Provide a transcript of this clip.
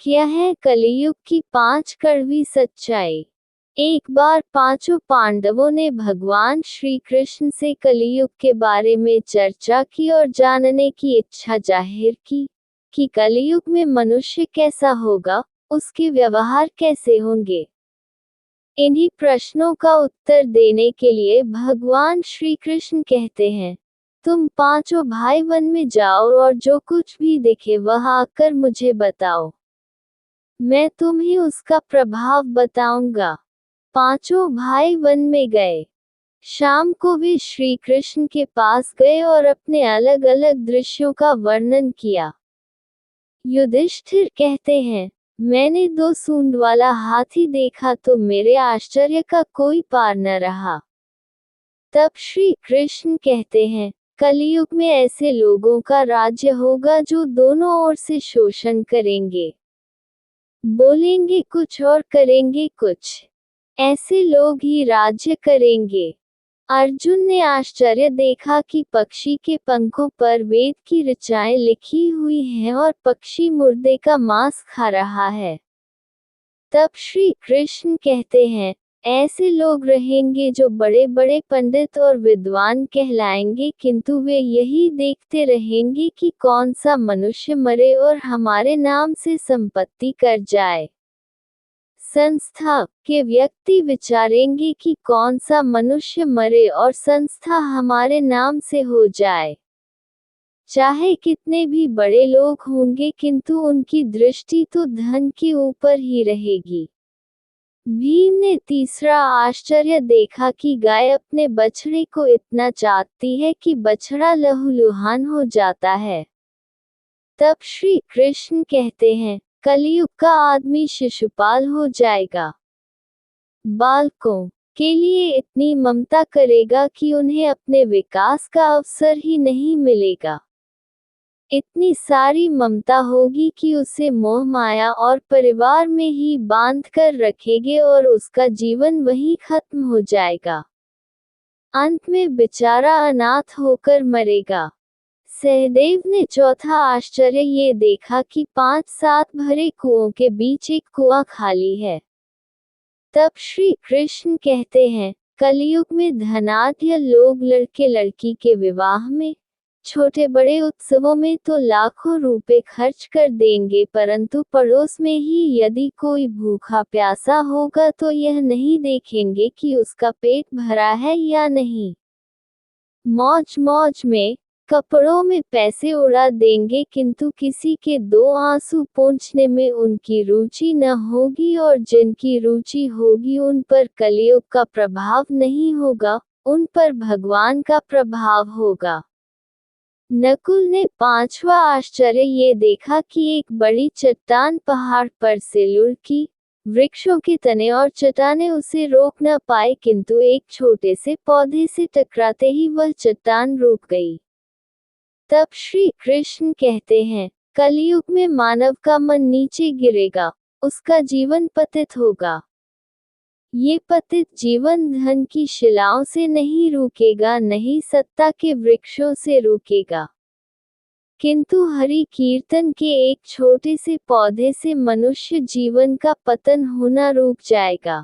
क्या है कलियुग की 5 कड़वी सच्चाई। एक बार पांचों पांडवों ने भगवान श्री कृष्ण से कलियुग के बारे में चर्चा की और जानने की इच्छा जाहिर की कि कलियुग में मनुष्य कैसा होगा, उसके व्यवहार कैसे होंगे। इन्हीं प्रश्नों का उत्तर देने के लिए भगवान श्री कृष्ण कहते हैं, तुम पांचों भाई वन में जाओ और जो कुछ भी दिखे वह आकर मुझे बताओ। मैं तुम्हें उसका प्रभाव बताऊंगा। पांचों भाई वन में गए। शाम को वे श्री कृष्ण के पास गए और अपने अलग अलग दृश्यों का वर्णन किया। युधिष्ठिर कहते हैं, मैंने 2 सूंड वाला हाथी देखा तो मेरे आश्चर्य का कोई पार न रहा। तब श्री कृष्ण कहते हैं, कलियुग में ऐसे लोगों का राज्य होगा जो दोनों ओर से शोषण करेंगे, बोलेंगे कुछ और करेंगे कुछ। ऐसे लोग ही राज्य करेंगे। अर्जुन ने आश्चर्य देखा कि पक्षी के पंखों पर वेद की ऋचाएं लिखी हुई हैं और पक्षी मुर्दे का मांस खा रहा है। तब श्री कृष्ण कहते हैं, ऐसे लोग रहेंगे जो बड़े बड़े पंडित और विद्वान कहलाएंगे, किंतु वे यही देखते रहेंगे कि कौन सा मनुष्य मरे और हमारे नाम से संपत्ति कर जाए। संस्था के व्यक्ति विचारेंगे कि कौन सा मनुष्य मरे और संस्था हमारे नाम से हो जाए। चाहे कितने भी बड़े लोग होंगे, किंतु उनकी दृष्टि तो धन के ऊपर ही रहेगी। भीम ने तीसरा आश्चर्य देखा कि गाय अपने बछड़े को इतना चाटती है कि बछड़ा लहूलुहान हो जाता है। तब श्री कृष्ण कहते हैं, कलियुग का आदमी शिशुपाल हो जाएगा। बालकों के लिए इतनी ममता करेगा कि उन्हें अपने विकास का अवसर ही नहीं मिलेगा। इतनी सारी ममता होगी कि उसे मोह माया और परिवार में ही बांध कर रखेंगे और उसका जीवन वहीं खत्म हो जाएगा। अंत में बेचारा अनाथ होकर मरेगा। सहदेव ने चौथा आश्चर्य ये देखा कि 5-7 भरे कुओं के बीच एक कुआं खाली है। तब श्री कृष्ण कहते हैं, कलियुग में धनाढ्य लोग लड़के लड़की के विवाह में, छोटे बड़े उत्सवों में तो लाखों रुपए खर्च कर देंगे, परंतु पड़ोस में ही यदि कोई भूखा प्यासा होगा तो यह नहीं देखेंगे कि उसका पेट भरा है या नहीं। मौज मौज में कपड़ों में पैसे उड़ा देंगे, किंतु किसी के 2 आंसू पोंछने में उनकी रुचि न होगी, और जिनकी रुचि होगी उन पर कलियुग का प्रभाव नहीं होगा, उन पर भगवान का प्रभाव होगा। नकुल ने 5वां आश्चर्य ये देखा कि एक बड़ी चट्टान पहाड़ पर से लुढ़की। वृक्षों के तने और चट्टानें उसे रोक न पाए, किंतु एक छोटे से पौधे से टकराते ही वह चट्टान रुक गई। तब श्री कृष्ण कहते हैं, कलियुग में मानव का मन नीचे गिरेगा, उसका जीवन पतित होगा। ये पतित जीवन धन की शिलाओं से नहीं रुकेगा, नहीं सत्ता के वृक्षों से रुकेगा, किंतु हरि कीर्तन के एक छोटे से पौधे से मनुष्य जीवन का पतन होना रुक जाएगा।